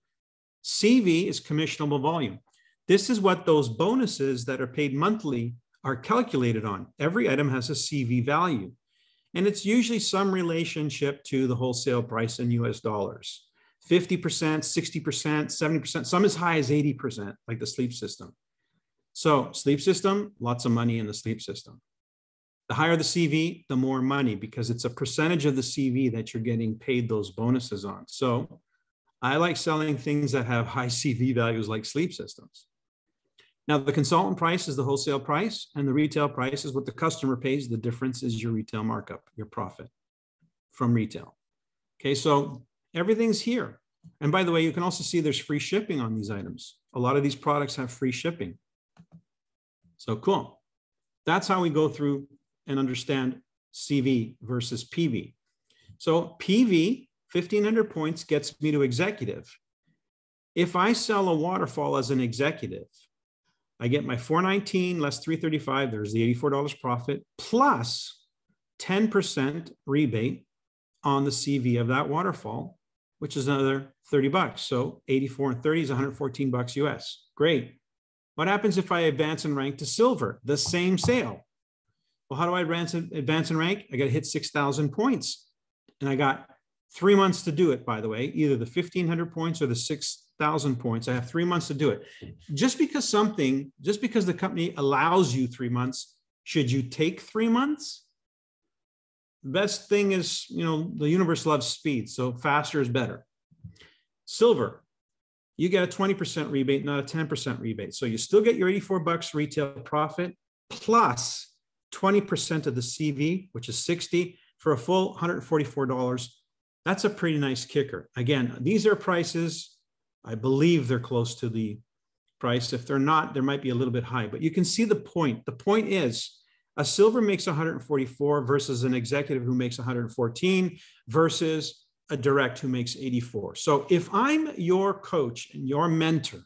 CV is commissionable volume. This is what those bonuses that are paid monthly are calculated on. Every item has a CV value. And it's usually some relationship to the wholesale price in US dollars. 50%, 60%, 70%, some as high as 80%, like the sleep system. So sleep system, lots of money in the sleep system. The higher the CV, the more money, because it's a percentage of the CV that you're getting paid those bonuses on. So I like selling things that have high CV values like sleep systems. Now, the consultant price is the wholesale price, and the retail price is what the customer pays. The difference is your retail markup, your profit from retail. Okay, so everything's here. And by the way, you can also see there's free shipping on these items. A lot of these products have free shipping. So cool. That's how we go through and understand CV versus PV. So PV, 1,500 points gets me to executive. If I sell a waterfall as an executive, I get my 419 less 335, there's the $84 profit, plus 10% rebate on the CV of that waterfall, which is another 30 bucks. So 84 and 30 is 114 bucks US. Great. What happens if I advance in rank to silver? The same sale. Well, how do I advance in rank? I got to hit 6,000 points. And I got 3 months to do it, by the way, either the 1,500 points or the 6,000 points. I have 3 months to do it. Just because the company allows you 3 months, should you take 3 months? The best thing is, the universe loves speed, so faster is better. Silver, you get a 20% rebate, not a 10% rebate. So you still get your 84 bucks retail profit plus 20% of the CV, which is 60 for a full $144. That's a pretty nice kicker. Again, these are prices. I believe they're close to the price. If they're not, there might be a little bit high, but you can see the point. The point is a silver makes 144 versus an executive who makes 114 versus a direct who makes 84. So if I'm your coach and your mentor,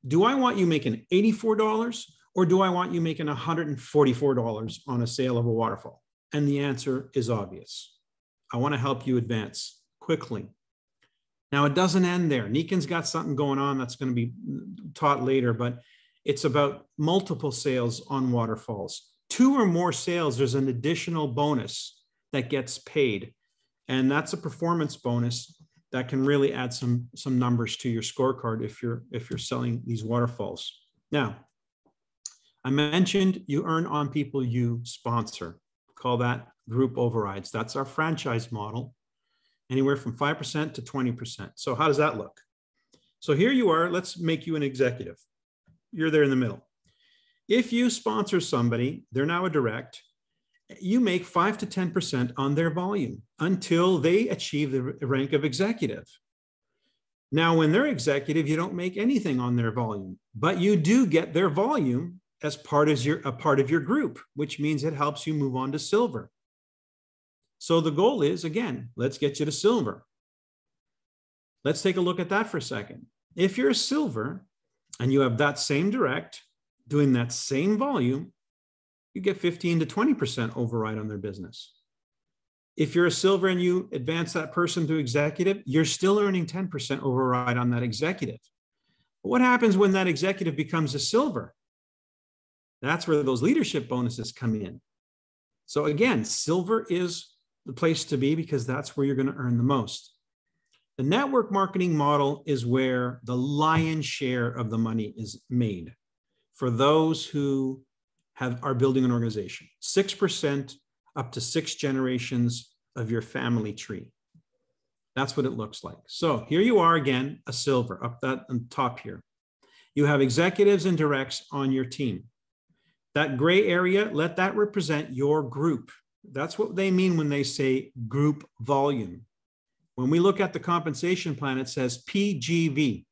do I want you making $84 or do I want you making $144 on a sale of a waterfall? And the answer is obvious. I want to help you advance quickly. Now, it doesn't end there. Nikan's got something going on that's going to be taught later, but it's about multiple sales on waterfalls. 2 or more sales, there's an additional bonus that gets paid. And that's a performance bonus that can really add some numbers to your scorecard if you're selling these waterfalls. Now, I mentioned you earn on people you sponsor. Call that group overrides. That's our franchise model, anywhere from 5% to 20%. So how does that look? So here you are. Let's make you an executive. You're there in the middle. If you sponsor somebody, they're now a direct, you make 5 to 10% on their volume until they achieve the rank of executive. Now, when they're executive, you don't make anything on their volume, but you do get their volume as a part of your group, which means it helps you move on to silver. So the goal is, again, let's get you to silver. Let's take a look at that for a second. If you're a silver and you have that same direct, doing that same volume, you get 15 to 20% override on their business. If you're a silver and you advance that person to executive, you're still earning 10% override on that executive. But what happens when that executive becomes a silver? That's where those leadership bonuses come in. So again, silver is the place to be because that's where you're going to earn the most. The network marketing model is where the lion's share of the money is made for those who are building an organization. 6% up to 6 generations of your family tree. That's what it looks like. So here you are again, a silver up that on top here. You have executives and directs on your team. That gray area, let that represent your group. That's what they mean when they say group volume. When we look at the compensation plan, it says PGV,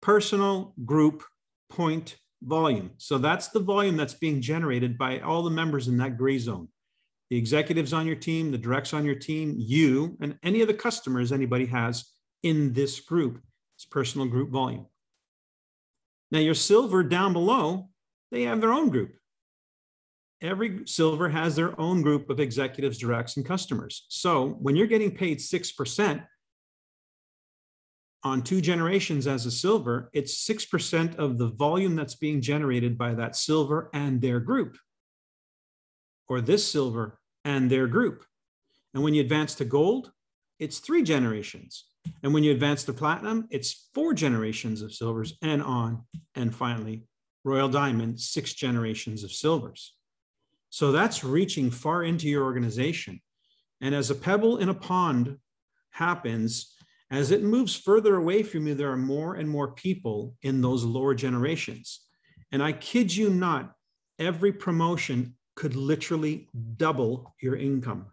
personal group point volume. So that's the volume that's being generated by all the members in that gray zone. The executives on your team, the directs on your team, you, and any of the customers anybody has in this group. It's personal group volume. Now your silver down below, they have their own group. Every silver has their own group of executives, directs, and customers. So when you're getting paid 6% on 2 generations as a silver, it's 6% of the volume that's being generated by that silver and their group, or this silver and their group. And when you advance to gold, it's 3 generations. And when you advance to platinum, it's 4 generations of silvers and on. And finally, royal diamond, 6 generations of silvers. So that's reaching far into your organization. And as a pebble in a pond happens, as it moves further away from you, there are more and more people in those lower generations. And I kid you not, every promotion could literally double your income.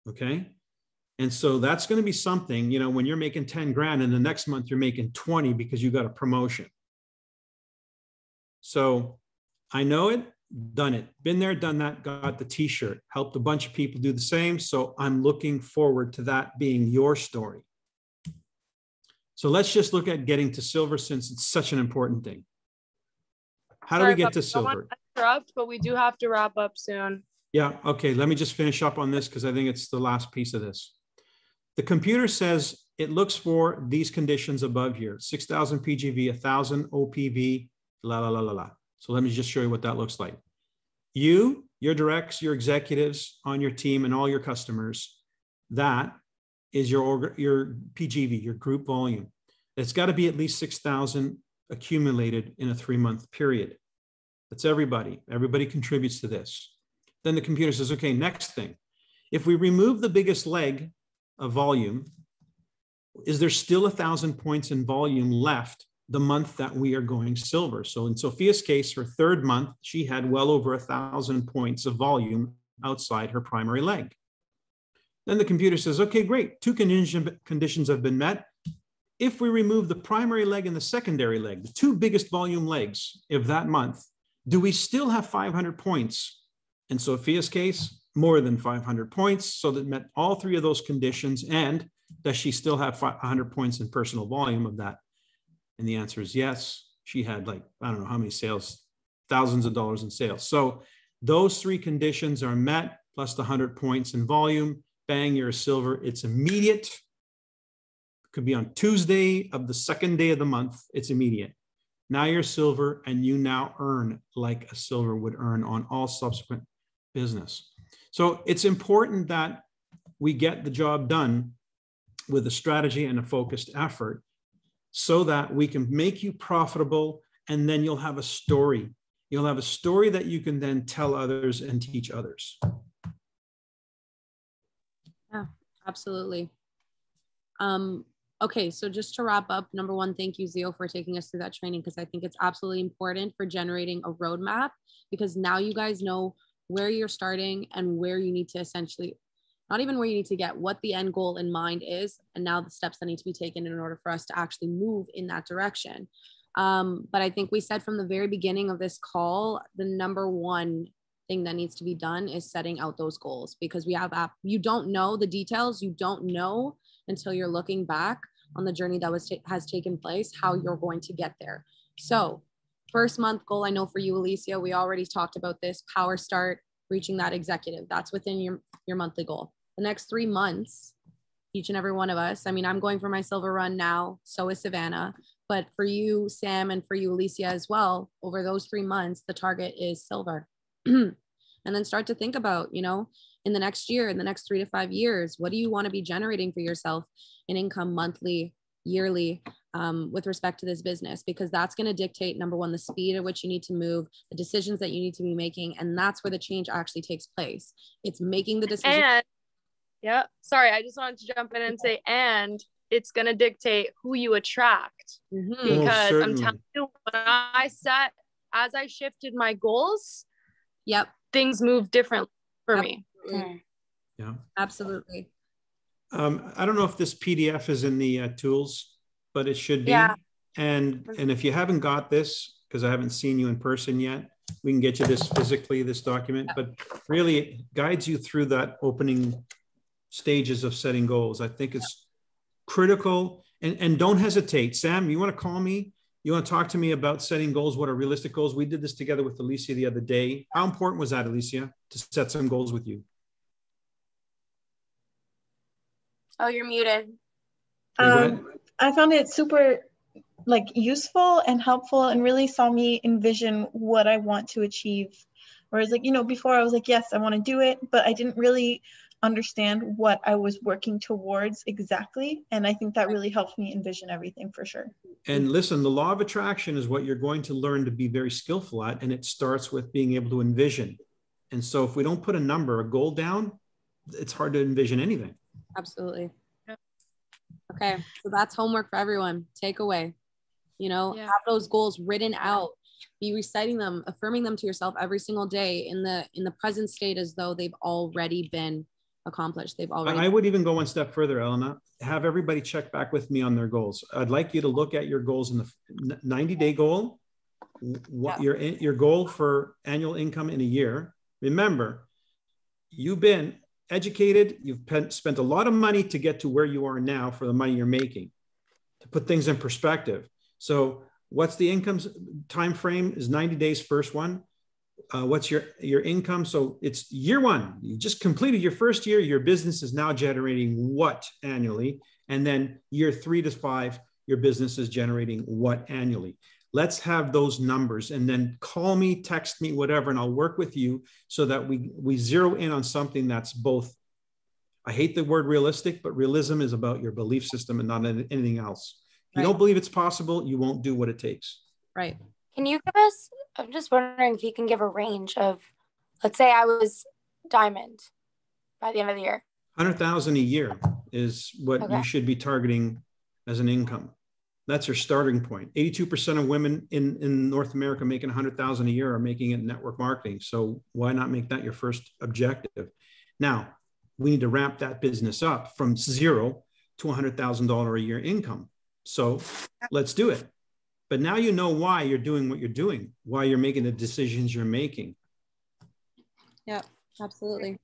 Okay? And so that's going to be something, you know, when you're making 10 grand and the next month you're making 20 because you got a promotion. So I know it. Done it, been there, done that, got the t-shirt, helped a bunch of people do the same. So I'm looking forward to that being your story. So let's just look at getting to silver since it's such an important thing. How do we get to silver? I don't want to interrupt, but we do have to wrap up soon. Yeah, okay, let me just finish up on this because I think it's the last piece of this. The computer says it looks for these conditions above here, 6,000 PGV, 1,000 OPV, la, la, la, la, la. So let me just show you what that looks like. You, your directs, your executives on your team, and all your customers, that is your PGV, your group volume. It's got to be at least 6,000 accumulated in a 3-month period. That's everybody. Everybody contributes to this. Then the computer says, okay, next thing. If we remove the biggest leg of volume, is there still 1,000 points in volume left the month that we are going silver? So in Sophia's case, her 3rd month, she had well over 1,000 points of volume outside her primary leg. Then the computer says, okay, great. 2 conditions have been met. If we remove the primary leg and the secondary leg, the 2 biggest volume legs of that month, do we still have 500 points? In Sophia's case, more than 500 points. So that met all 3 of those conditions. And does she still have 100 points in personal volume of that? And the answer is yes. She had like, I don't know how many sales, thousands of dollars in sales. So those 3 conditions are met, plus the 100 points in volume. Bang, you're a silver. It's immediate. It could be on Tuesday of the 2nd day of the month. It's immediate. Now you're silver, and you now earn like a silver would earn on all subsequent business. So it's important that we get the job done with a strategy and a focused effort, so that we can make you profitable, and then you'll have a story. You'll have a story that you can then tell others and teach others. Yeah, absolutely. Okay, so just to wrap up, number 1, thank you, Zio, for taking us through that training, because I think it's absolutely important for generating a roadmap, because now you guys know where you're starting and where you need to essentially, not even where you need to get, what the end goal in mind is, and now the steps that need to be taken in order for us to actually move in that direction. But I think we said from the very beginning of this call, the number 1 thing that needs to be done is setting out those goals, because you don't know the details. You don't know until you're looking back on the journey that has taken place, how you're going to get there. So first month goal, I know for you, Alicia, we already talked about this, power start, reaching that executive. That's within your monthly goal. The next 3 months, each and every one of us, I mean, I'm going for my silver run now, so is Savannah, but for you, Sam, and for you, Alicia, as well, over those 3 months, the target is silver. And then start to think about, you know, in the next year, in the next 3 to 5 years, what do you want to be generating for yourself in income monthly, yearly, with respect to this business? Because that's going to dictate, number one, the speed at which you need to move, the decisions that you need to be making. And that's where the change actually takes place. It's making the decision. And yeah, sorry, I just wanted to jump in and say, and it's going to dictate who you attract. Because I'm telling you, as I shifted my goals, yep, things moved differently for me. Yeah, absolutely. I don't know if this PDF is in the tools, but it should be. Yeah. And if you haven't got this, because I haven't seen you in person yet, we can get you this physically, this document, but really it guides you through that opening stages of setting goals. I think it's critical, and don't hesitate. Sam, you want to call me? You want to talk to me about setting goals? What are realistic goals? We did this together with Alicia the other day. How important was that, Alicia, to set some goals with you? Oh, you're muted. I found it super useful and helpful, and really saw me envision what I want to achieve. Whereas before I was like, yes, I want to do it, but I didn't really understand what I was working towards exactly. And I think that really helped me envision everything for sure. And listen, the law of attraction is what you're going to learn to be very skillful at. And it starts with being able to envision. And so if we don't put a goal down, it's hard to envision anything. Absolutely. Okay. So that's homework for everyone. Takeaway, have those goals written out, be reciting them, affirming them to yourself every single day in the present state, as though they've already been accomplished. I would even go one step further, Elena. Have everybody check back with me on their goals. I'd like you to look at your goals in the 90-day goal, what your goal for annual income in a year. Remember, you've been educated, you've spent a lot of money to get to where you are now for the money you're making. To put things in perspective. So what's the income time frame is 90 days, first one. What's your income? So it's year one. You just completed your first year. Your business is now generating what annually? And then year 3 to 5, your business is generating what annually? Let's have those numbers, and then call me, text me, whatever, and I'll work with you so that we zero in on something that's both, I hate the word realistic, but realism is about your belief system and not anything else. If you don't believe it's possible, you won't do what it takes. Right. Can you give us, I'm just wondering if you can give a range of, let's say I was diamond by the end of the year. 100,000 a year is what you should be targeting as an income. That's your starting point. 82% of women in North America making 100,000 a year are making it in network marketing. So why not make that your first objective? Now, we need to ramp that business up from 0 to $100,000 a year income. So let's do it. But now you know why you're doing what you're doing, why you're making the decisions you're making. Yeah, absolutely.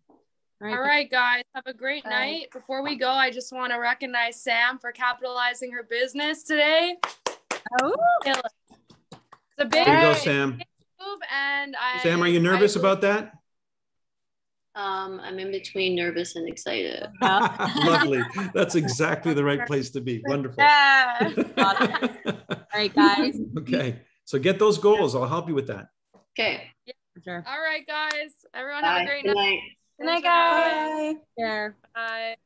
All right, guys, have a great night. Before we go, I just want to recognize Sam for capitalizing her business today. Oh, it's a big There you go, Sam. move, and Sam, are you nervous about that? I'm in between nervous and excited. Lovely. That's exactly the right place to be. Wonderful. Yeah. Awesome. All right, guys. Okay. So get those goals. I'll help you with that. Okay. Yeah, for sure. All right, guys. Everyone Bye. have a great Good night. night. Good night, guys. Bye. Bye.